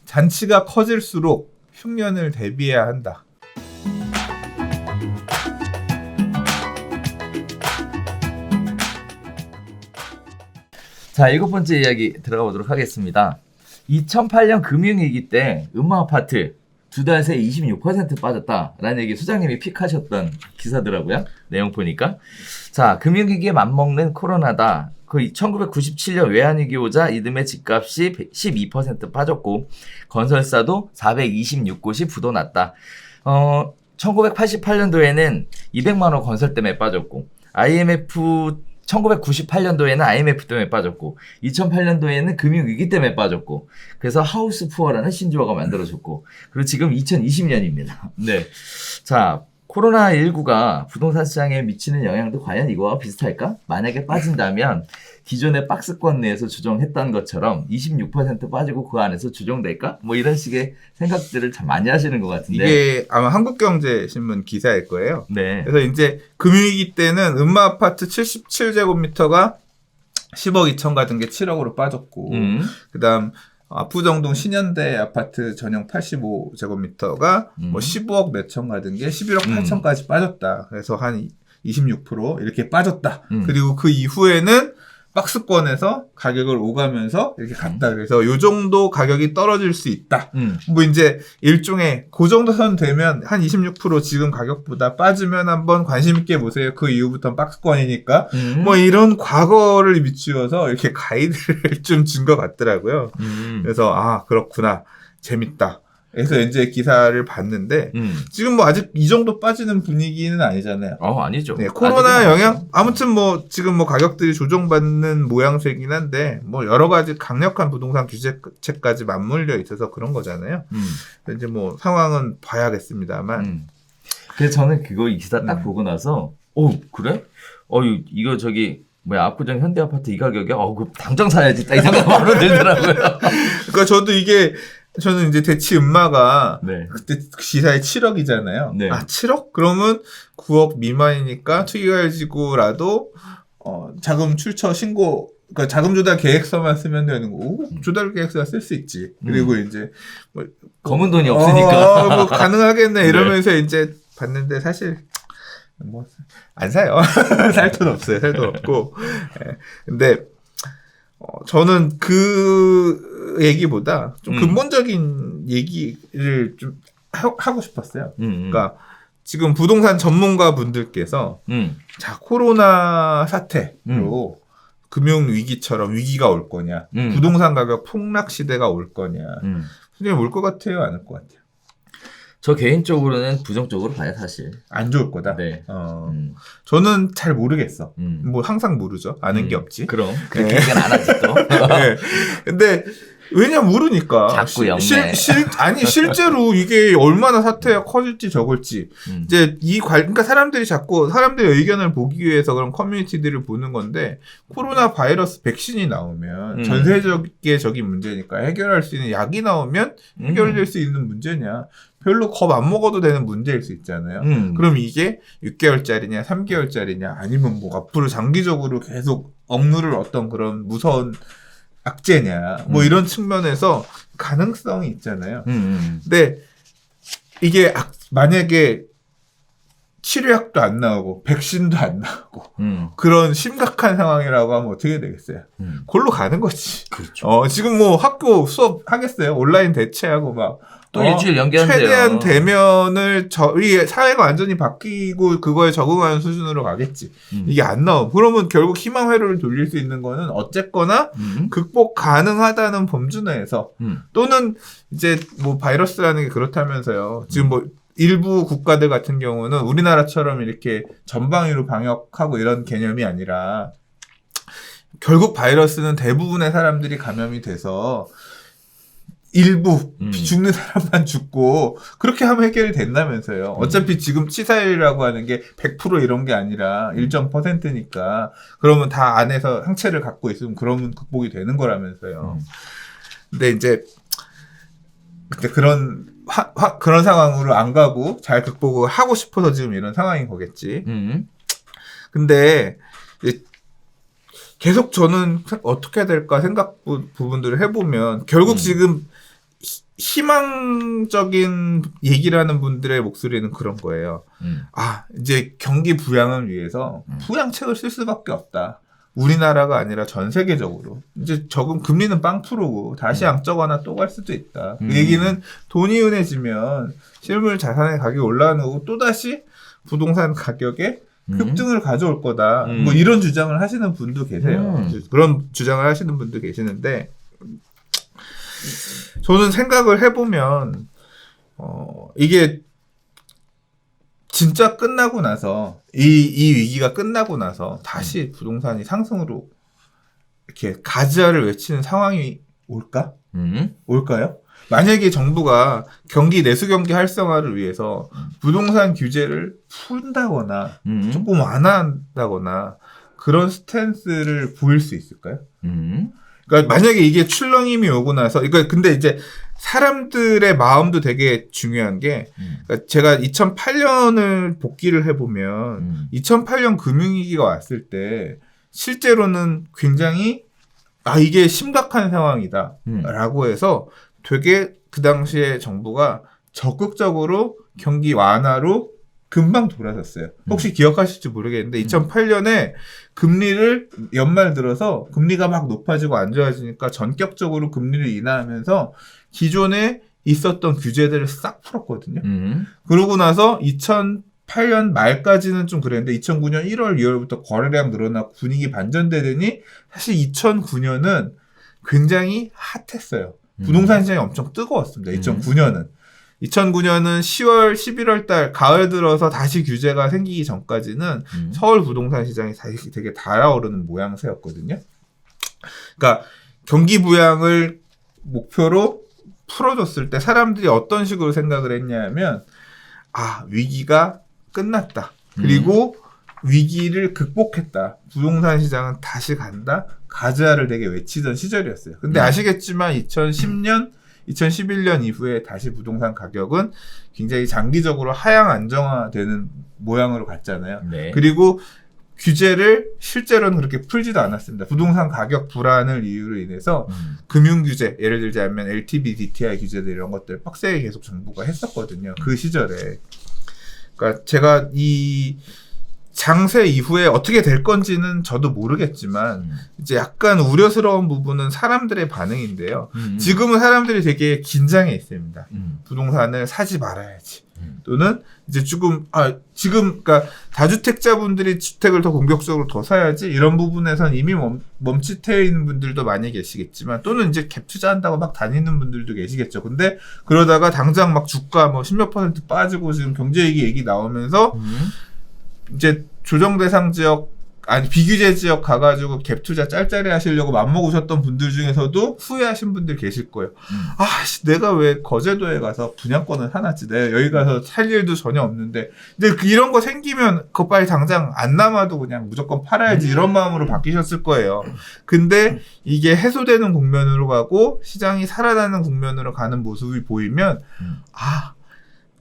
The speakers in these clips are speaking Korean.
잔치가 커질수록 흉년을 대비해야 한다. 자, 7번째 이야기 들어가 보도록 하겠습니다. 2008년 금융위기 때 음마아파트 2달 새 26% 빠졌다라는 얘기 소장님이 픽하셨던 기사더라고요. 내용 보니까. 자, 금융위기에 맞먹는 코로나다. 그 1997년 외환위기 오자 이듬해 집값이 12% 빠졌고 건설사도 426곳이 부도났다. 1988년도에는 200만 원 건설 때문에 빠졌고 IMF 1998년도에는 IMF 때문에 빠졌고 2008년도에는 금융위기 때문에 빠졌고 그래서 하우스 푸어라는 신조어가 만들어졌고 그리고 지금 2020년입니다. 네, 자 코로나19가 부동산 시장에 미치는 영향도 과연 이거와 비슷할까? 만약에 빠진다면 기존의 박스권 내에서 조정했던 것처럼 26% 빠지고 그 안에서 조정될까? 뭐 이런 식의 생각들을 참 많이 하시는 것 같은데 이게 아마 한국경제신문 기사일 거예요. 네. 그래서 이제 금융위기 때는 음마아파트 77제곱미터가 10억 2천 가던 게 7억으로 빠졌고 그다음 압구정동 신현대 아파트 전용 85제곱미터가 뭐 15억 몇천 가던 게 11억 8천까지 빠졌다. 그래서 한 26% 이렇게 빠졌다. 그리고 그 이후에는 박스권에서 가격을 오가면서 이렇게 갔다. 그래서 요 정도 가격이 떨어질 수 있다. 뭐 이제 일종의 그 정도 선 되면 한 26% 지금 가격보다 빠지면 한번 관심 있게 보세요. 그 이후부터는 박스권이니까. 뭐 이런 과거를 비추어서 이렇게 가이드를 좀 준 것 같더라고요. 그래서 아 그렇구나. 재밌다. 그래서 이제 기사를 봤는데 지금 뭐 아직 이 정도 빠지는 분위기는 아니잖아요. 아니죠. 네, 코로나 영향 아무튼 뭐 지금 뭐 가격들이 조정받는 모양새이긴 한데 뭐 여러 가지 강력한 부동산 규제책까지 맞물려 있어서 그런 거잖아요. 이제 뭐 상황은 봐야겠습니다만. 그래서 저는 그거 이 기사 딱 보고 나서 그래? 이거 저기 뭐야 압구정 현대아파트 이 가격이야? 그 당장 사야지. 딱 이 생각 바로 들더라고요. 그러니까 저는 이제 대치 음마가 네. 그때 기사에 7억이잖아요. 네. 7억? 그러면 9억 미만이니까 투기가지고라도 자금 출처 신고 그러니까 자금 조달 계획서만 쓰면 되는 거고 조달 계획서 쓸 수 있지. 그리고 이제 뭐 검은 돈이 없으니까 뭐 가능하겠네 이러면서 네. 이제 봤는데 사실 뭐 안 사요. 살 돈 없어요. 살 돈 없고. 네. 근데 저는 그 얘기보다 좀 근본적인 얘기를 좀 하고 싶었어요. 그러니까 지금 부동산 전문가 분들께서 자 코로나 사태로 금융위기처럼 위기가 올 거냐, 부동산 가격 폭락 시대가 올 거냐, 그냥 올 것 같아요, 안 올 것 같아요? 저 개인적으로는 부정적으로 봐요, 사실. 안 좋을 거다? 네. 저는 잘 모르겠어. 뭐 항상 모르죠. 아는 게 없지. 그럼. 그렇게 얘기는 안 하지 또. 네. 근데, 왜냐 모르니까. 자꾸 영네. 실제로 이게 얼마나 사태가 커질지 적을지. 이제 그러니까 사람들의 의견을 보기 위해서 그런 커뮤니티들을 보는 건데, 코로나 바이러스 백신이 나오면 전 세계적인 문제니까 해결할 수 있는 약이 나오면 해결될 수 있는 문제냐. 별로 겁 안 먹어도 되는 문제일 수 있잖아요. 그럼 이게 6개월짜리냐, 3개월짜리냐, 아니면 뭐 앞으로 장기적으로 계속 억누를 어떤 그런 무서운 악재냐, 뭐 이런 측면에서 가능성이 있잖아요. 근데 이게 만약에 치료약도 안 나오고 백신도 안 나오고 그런 심각한 상황이라고 하면 어떻게 되겠어요? 골로 가는 거지. 그렇죠. 지금 뭐 학교 수업 하겠어요? 온라인 대체하고 막 또 일주일 연기한대요. 최대한 대면을 우리 사회가 완전히 바뀌고 그거에 적응하는 수준으로 가겠지. 이게 안 나오고 그러면 결국 희망 회로를 돌릴 수 있는 거는 어쨌거나 극복 가능하다는 범주 내에서 또는 이제 뭐 바이러스라는 게 그렇다면서요. 지금 뭐 일부 국가들 같은 경우는 우리나라처럼 이렇게 전방위로 방역하고 이런 개념이 아니라 결국 바이러스는 대부분의 사람들이 감염이 돼서 일부 죽는 사람만 죽고 그렇게 하면 해결이 된다면서요. 어차피 지금 치사율이라고 하는 게 100% 이런 게 아니라 일정 %니까 그러면 다 안에서 항체를 갖고 있으면 그러면 극복이 되는 거라면서요. 근데 이제 그때 그런 상황으로 안 가고 잘 극복을 하고 싶어서 지금 이런 상황인 거겠지. 근데 계속 저는 어떻게 해야 될까 생각 부분들을 해보면 결국 지금 희망적인 얘기를 하는 분들의 목소리는 그런 거예요. 이제 경기 부양을 위해서 부양책을 쓸 수밖에 없다. 우리나라가 아니라 전 세계적으로. 이제 저금 금리는 0%고 다시 악정화나 또 갈 수도 있다. 그 얘기는 돈이 은해지면 실물 자산의 가격이 올라가는 거고 또다시 부동산 가격에 급등을 가져올 거다. 뭐 이런 주장을 하시는 분도 계세요. 그런 주장을 하시는 분도 계시는데 저는 생각을 해보면 이게 진짜 끝나고 나서 이 위기가 끝나고 나서 다시 부동산이 상승으로 이렇게 가지아를 외치는 상황이 올까? 올까요? 만약에 정부가 경기 내수 경기 활성화를 위해서 부동산 규제를 푼다거나 조금 완화한다거나 그런 스탠스를 보일 수 있을까요? 그러니까 만약에 이게 출렁임이 오고 나서 그러니까 근데 이제 사람들의 마음도 되게 중요한 게 그러니까 제가 2008년을 복기를 해보면 2008년 금융위기가 왔을 때 실제로는 굉장히 이게 심각한 상황이다 라고 해서 되게 그 당시에 정부가 적극적으로 경기 완화로 금방 돌아섰어요. 혹시 기억하실지 모르겠는데 2008년에 금리를 연말 들어서 금리가 막 높아지고 안 좋아지니까 전격적으로 금리를 인하하면서 기존에 있었던 규제들을 싹 풀었거든요. 그러고 나서 2008년 말까지는 좀 그랬는데 2009년 1월, 2월부터 거래량 늘어나고 분위기 반전되더니 사실 2009년은 굉장히 핫했어요. 부동산 시장이 엄청 뜨거웠습니다. 2009년은. 2009년은 10월, 11월 달 가을 들어서 다시 규제가 생기기 전까지는 서울 부동산 시장이 다시 되게 달아오르는 모양새였거든요. 그러니까 경기 부양을 목표로 풀어줬을 때 사람들이 어떤 식으로 생각을 했냐면 위기가 끝났다. 그리고 위기를 극복했다. 부동산 시장은 다시 간다. 가즈아를 되게 외치던 시절이었어요. 근데 아시겠지만 2010년 2011년 이후에 다시 부동산 가격은 굉장히 장기적으로 하향 안정화되는 모양으로 갔잖아요. 네. 그리고 규제를 실제로는 그렇게 풀지도 않았습니다. 부동산 가격 불안을 이유로 인해서 금융 규제, 예를 들자면 LTV, DTI 규제들 이런 것들 빡세게 계속 정부가 했었거든요. 그 시절에. 그러니까 제가 이 장세 이후에 어떻게 될 건지는 저도 모르겠지만 이제 약간 우려스러운 부분은 사람들의 반응인데요. 지금은 사람들이 되게 긴장해 있습니다. 부동산을 사지 말아야지. 또는 이제 지금 그러니까 다주택자분들이 주택을 더 공격적으로 더 사야지 이런 부분에선 이미 멈칫해 있는 분들도 많이 계시겠지만 또는 이제 갭 투자한다고 막 다니는 분들도 계시겠죠. 근데 그러다가 당장 막 주가 뭐 10몇 % 빠지고 지금 경제위기 얘기 나오면서 이제 조정 대상 지역 비규제 지역 가가지고 갭 투자 짤짤이 하시려고 맘먹으셨던 분들 중에서도 후회하신 분들 계실 거예요. 내가 왜 거제도에 가서 분양권을 사놨지? 내가 여기 가서 살 일도 전혀 없는데. 근데 이런 거 생기면 그거 빨리 당장 안 남아도 그냥 무조건 팔아야지 이런 마음으로 바뀌셨을 거예요. 근데 이게 해소되는 국면으로 가고 시장이 살아나는 국면으로 가는 모습이 보이면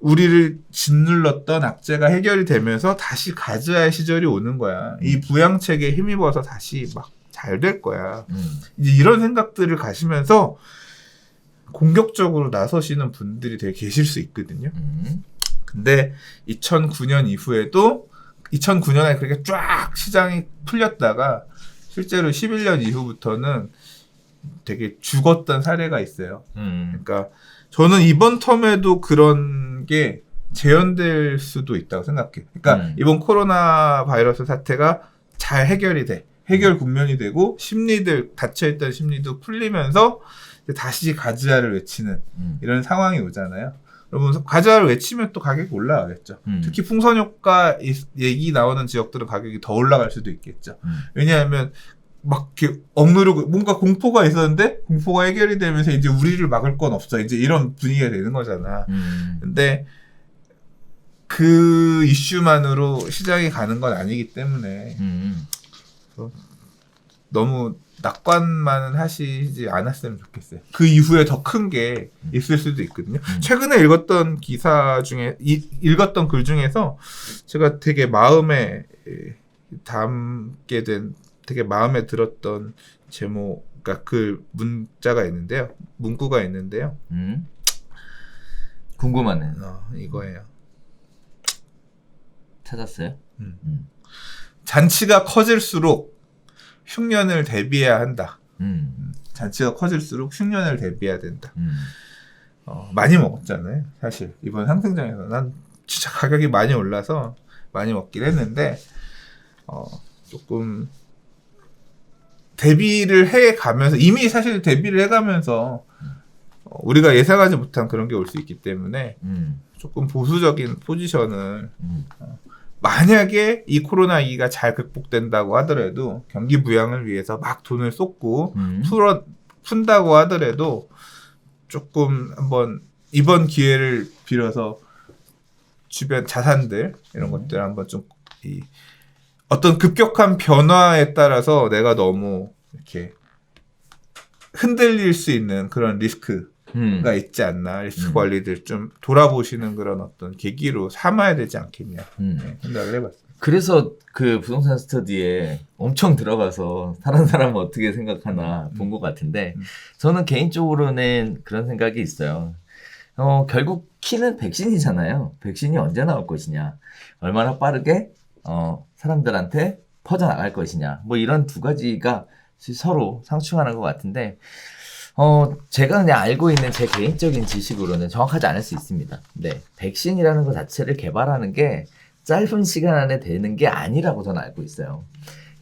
우리를 짓눌렀던 악재가 해결이 되면서 다시 가즈아의 시절이 오는 거야. 이 부양책에 힘입어서 다시 막 잘 될 거야. 이제 이런 생각들을 가시면서 공격적으로 나서시는 분들이 되게 계실 수 있거든요. 근데 2009년 이후에도 2009년에 그렇게 쫙 시장이 풀렸다가 실제로 11년 이후부터는 되게 죽었던 사례가 있어요. 그러니까 저는 이번 텀에도 그런 게 재현될 수도 있다고 생각해요. 그러니까 이번 코로나 바이러스 사태가 잘 해결이 돼. 해결 국면이 되고 닫혀있던 심리도 풀리면서 다시 가즈아를 외치는 이런 상황이 오잖아요. 여러분 가즈아를 외치면 또 가격이 올라가겠죠. 특히 풍선 효과 얘기 나오는 지역들은 가격이 더 올라갈 수도 있겠죠. 왜냐하면 막 이렇게 억누르고 뭔가 공포가 있었는데 공포가 해결이 되면서 이제 우리를 막을 건 없어. 이제 이런 분위기가 되는 거잖아. 근데 그 이슈만으로 시장이 가는 건 아니기 때문에 너무 낙관만은 하시지 않았으면 좋겠어요. 그 이후에 더 큰 게 있을 수도 있거든요. 최근에 읽었던 기사 중에 읽었던 글 중에서 제가 되게 마음에 담게 된 되게 마음에 들었던 제목 그러니까 그 문자가 있는데요. 문구가 있는데요. 궁금하네. 이거예요. 찾았어요? 잔치가 커질수록 흉년을 대비해야 한다. 잔치가 커질수록 흉년을 대비해야 된다. 많이 먹었잖아요. 사실 이번 상승장에서 난 진짜 가격이 많이 올라서 많이 먹긴 했는데 조금 대비를 해가면서 이미 사실 대비를 해가면서 우리가 예상하지 못한 그런 게 올 수 있기 때문에 조금 보수적인 포지션을 만약에 이 코로나 위기가 잘 극복된다고 하더라도 경기 부양을 위해서 막 돈을 쏟고 푼다고 하더라도 조금 한번 이번 기회를 빌어서 주변 자산들 이런 것들 한번 좀 어떤 급격한 변화에 따라서 내가 너무 이렇게 흔들릴 수 있는 그런 리스크가 있지 않나. 리스크 관리들 좀 돌아보시는 그런 어떤 계기로 삼아야 되지 않겠냐 생각을 해봤습니다. 그래서 그 부동산 스터디에 엄청 들어가서 다른 사람은 어떻게 생각하나 본 것 같은데 저는 개인적으로는 그런 생각이 있어요. 결국 키는 백신이잖아요. 백신이 언제 나올 것이냐, 얼마나 빠르게 사람들한테 퍼져나갈 것이냐, 뭐 이런 두 가지가 서로 상충하는 것 같은데 제가 그냥 알고 있는 제 개인적인 지식으로는 정확하지 않을 수 있습니다. 네, 백신이라는 것 자체를 개발하는 게 짧은 시간 안에 되는 게 아니라고 저는 알고 있어요.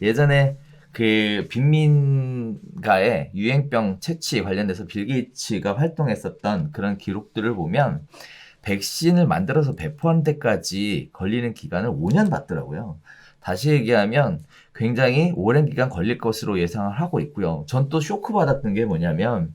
예전에 그 빈민가의 유행병 채취 관련돼서 빌 게이츠가 활동했었던 그런 기록들을 보면 백신을 만들어서 배포하는 데까지 걸리는 기간을 5년 받더라고요. 다시 얘기하면 굉장히 오랜 기간 걸릴 것으로 예상을 하고 있고요. 전 또 쇼크 받았던 게 뭐냐면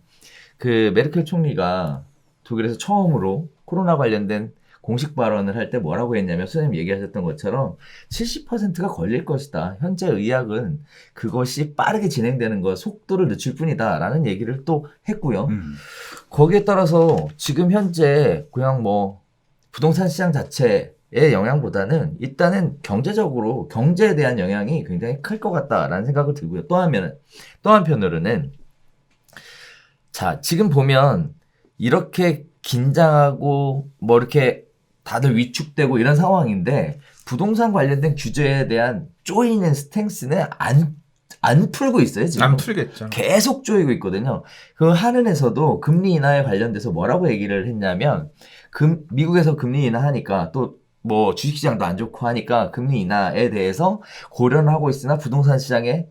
그 메르켈 총리가 독일에서 처음으로 코로나 관련된 공식 발언을 할 때 뭐라고 했냐면 선생님 얘기하셨던 것처럼 70%가 걸릴 것이다. 현재 의학은 그것이 빠르게 진행되는 것, 속도를 늦출 뿐이다. 라는 얘기를 또 했고요. 거기에 따라서 지금 현재 그냥 뭐 부동산 시장 자체의 영향보다는 일단은 경제적으로 경제에 대한 영향이 굉장히 클 것 같다라는 생각을 들고요. 또 한편으로는 자, 지금 보면 이렇게 긴장하고 뭐 이렇게 다들 위축되고 이런 상황인데 부동산 관련된 규제에 대한 쪼이는 스탠스는 안 풀고 있어요, 지금. 안 풀겠죠. 계속 쪼이고 있거든요. 그 한은에서도 금리 인하에 관련돼서 뭐라고 얘기를 했냐면 미국에서 금리 인하하니까 또 뭐 주식시장도 안 좋고 하니까 금리 인하에 대해서 고려는 하고 있으나 부동산 시장에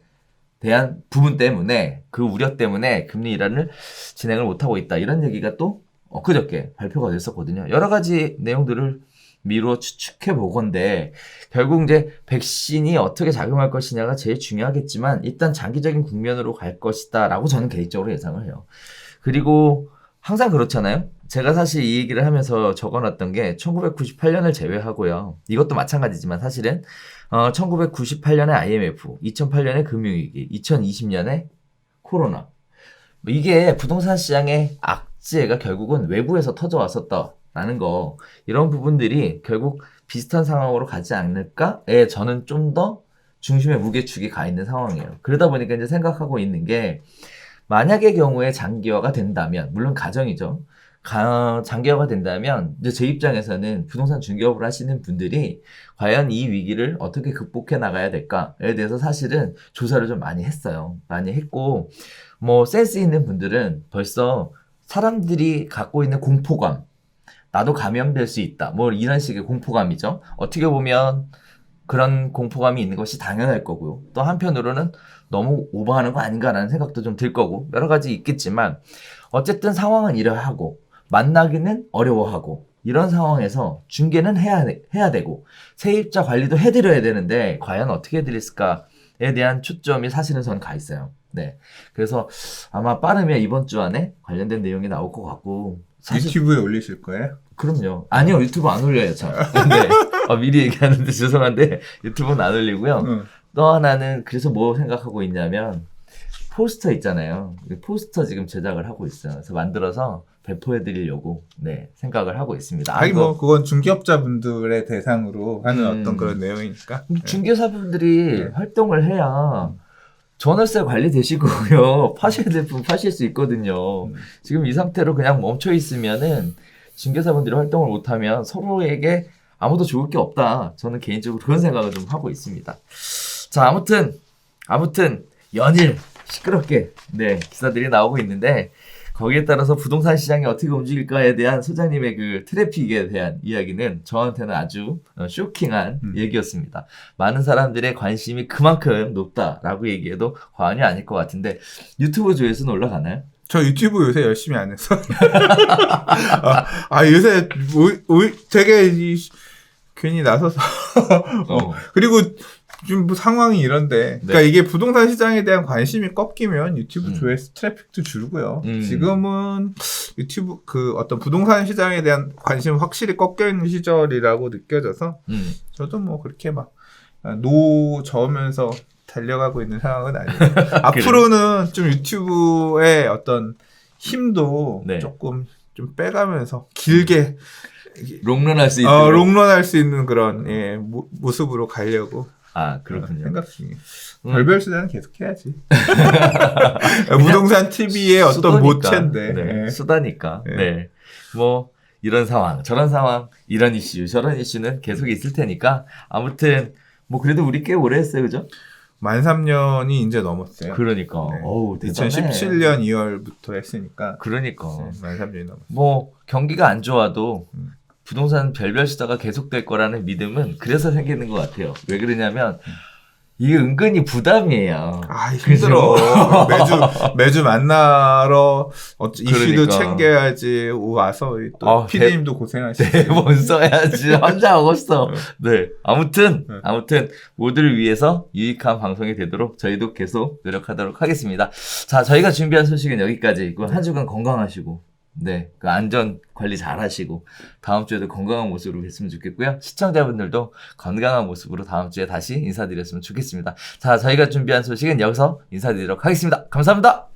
대한 부분 때문에 그 우려 때문에 금리 인하를 진행을 못하고 있다. 이런 얘기가 또 엊그저께 발표가 됐었거든요. 여러 가지 내용들을 미루어 추측해 보건데 결국 이제 백신이 어떻게 작용할 것이냐가 제일 중요하겠지만 일단 장기적인 국면으로 갈 것이다 라고 저는 개인적으로 예상을 해요. 그리고 항상 그렇잖아요. 제가 사실 이 얘기를 하면서 적어놨던 게 1998년을 제외하고요. 이것도 마찬가지지만 사실은 1998년에 IMF, 2008년에 금융위기, 2020년에 코로나. 이게 부동산 시장의 악재가 결국은 외부에서 터져왔었다라는 거, 이런 부분들이 결국 비슷한 상황으로 가지 않을까에 저는 좀 더 중심의 무게축이 가 있는 상황이에요. 그러다 보니까 이제 생각하고 있는 게 만약의 경우에 장기화가 된다면, 물론 가정이죠. 장기화가 된다면 이제 제 입장에서는 부동산 중개업을 하시는 분들이 과연 이 위기를 어떻게 극복해 나가야 될까에 대해서 사실은 조사를 좀 많이 했어요. 많이 했고 뭐 센스 있는 분들은 벌써 사람들이 갖고 있는 공포감, 나도 감염될 수 있다, 뭐 이런 식의 공포감이죠. 어떻게 보면 그런 공포감이 있는 것이 당연할 거고요. 또 한편으로는 너무 오버하는 거 아닌가라는 생각도 좀 들 거고 여러 가지 있겠지만 어쨌든 상황은 이러하고 만나기는 어려워하고 이런 상황에서 중개는 해야 되고 세입자 관리도 해드려야 되는데 과연 어떻게 해드릴까에 대한 초점이 사실은 저는 가 있어요. 네, 그래서 아마 빠르면 이번 주 안에 관련된 내용이 나올 것 같고 사실 유튜브에 올리실 거예요? 그럼요. 아니요, 유튜브 안 올려요, 참. 네. 미리 얘기하는데 죄송한데 유튜브는 안 올리고요. 또 하나는 그래서 뭐 생각하고 있냐면 포스터 있잖아요. 포스터 지금 제작을 하고 있어요. 그래서 만들어서 배포해드리려고 생각을 하고 있습니다. 아니 뭐 그건 중개업자분들의 대상으로 하는 어떤 그런 내용이니까. 중개사분들이 활동을 해야 전월세 관리되시고요. 파셔야 될 분 파실 수 있거든요. 지금 이 상태로 그냥 멈춰 있으면은 중개사분들이 활동을 못하면 서로에게 아무도 좋을 게 없다. 저는 개인적으로 그런 생각을 좀 하고 있습니다. 자, 아무튼 연일 시끄럽게 네 기사들이 나오고 있는데 거기에 따라서 부동산 시장이 어떻게 움직일까에 대한 소장님의 그 트래픽에 대한 이야기는 저한테는 아주 쇼킹한 얘기였습니다. 많은 사람들의 관심이 그만큼 높다라고 얘기해도 과언이 아닐 것 같은데 유튜브 조회수는 올라가나요? 저 유튜브 요새 열심히 안 해서. 요새 되게 괜히 나서서. 그리고 지금 뭐 상황이 이런데. 그러니까 이게 부동산 시장에 대한 관심이 꺾이면 유튜브 조회수 트래픽도 줄고요. 지금은 유튜브 어떤 부동산 시장에 대한 관심이 확실히 꺾여 있는 시절이라고 느껴져서 저도 뭐 그렇게 막 저으면서 달려가고 있는 상황은 아니에요. 앞으로는 좀 유튜브의 어떤 힘도 조금 좀 빼가면서 길게 롱런할 수 있는 롱런할 수 있는 그런 모습으로 가려고 그렇군요. 생각 중이에요. 별별 수단은 계속 해야지. 부동산 TV의 어떤 모체인데. 네. 수다니까. 네. 뭐 이런 상황, 저런 상황, 이런 이슈, 저런 이슈는 계속 있을 테니까 아무튼 뭐 그래도 우리 꽤 오래 했어요, 그죠? 만 3년이 이제 넘었어요. 그러니까. 네. 어우, 대단해. 2017년 2월부터 했으니까. 그러니까. 만 3년이 넘었어요. 뭐 경기가 안 좋아도 부동산 별별 수다가 계속될 거라는 믿음은 그래서 생기는 것 같아요. 왜 그러냐면 이게 은근히 부담이에요. 힘들어. 매주 만나러 이슈도 챙겨야지. 와서 또 PD님도 고생하시고. 대본 써야지. 혼자 오겠어. 네. 아무튼 모두를 위해서 유익한 방송이 되도록 저희도 계속 노력하도록 하겠습니다. 자, 저희가 준비한 소식은 여기까지이고 한 주간 건강하시고 네, 그 안전 관리 잘 하시고 다음 주에도 건강한 모습으로 뵀으면 좋겠고요. 시청자분들도 건강한 모습으로 다음 주에 다시 인사드렸으면 좋겠습니다. 자, 저희가 준비한 소식은 여기서 인사드리도록 하겠습니다. 감사합니다.